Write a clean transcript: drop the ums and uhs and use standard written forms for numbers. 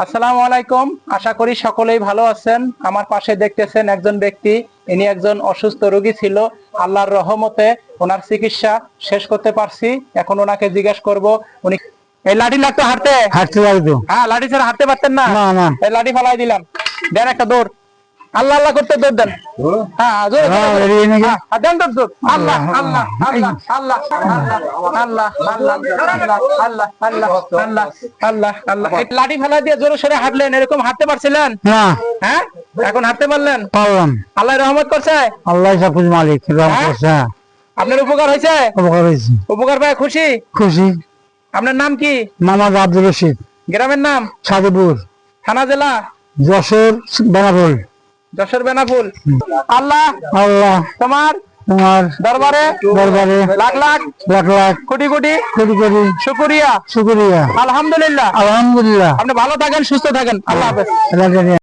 আসসালামু আলাইকুম, আশা করি সকলেই ভালো আছেন। আমার পাশে দেখতেছেন একজন ব্যক্তি, ইনি একজন অসুস্থ রোগী ছিল। আল্লাহর রহমতে ওনার চিকিৎসা শেষ করতে পারছি। এখন ওনাকে জিজ্ঞেস করব উনি এই লাঠি লাগতো হাঁটতে পারতো। হ্যাঁ, লাঠি ছাড়া হাঁটতে পারতেন না? না। এই লাঠি ফালাই দিলাম, দেন একটা দৌড়। আল্লাহ আল্লাহ করতে দৌড় দেন। হ্যাঁ, জোরে দেন দৌড়। আল্লাহ আল্লাহ আল্লাহ আল্লাহ আল্লাহ আল্লাহ আল্লাহ আল্লাহ আল্লাহ আল্লাহ আল্লাহ আল্লাহ। এই লাঠি ফেলা দিয়ে জোরে সোরে হাঁটলেন, এরকম হাঁটতে পারছিলেন না। হ্যাঁ, এখন হাঁটতে পারলেন? পারলাম। আল্লাহ রহমত করছে, আল্লাহ সবকিছু মালিক রহমত করছে। আপনার উপকার হয়েছে? উপকার হয়েছে। উপকার পায় খুশি? খুশি। আপনার নাম কি? মোহাম্মদ আব্দুর রশিদ। গ্রামের নাম? সাদেপুর। থানা জেলা? যশোর বেনাপোল। যশোর বেনাপোল। আল্লাহ আল্লাহ তোমার দরবারে লাখ লাখ কোটি কোটি শুকরিয়া। শুকরিয়া। আলহামদুলিল্লাহ। আলহামদুলিল্লাহ। আপনি ভালো থাকেন, সুস্থ থাকেন। আল্লাহ হাফেজ।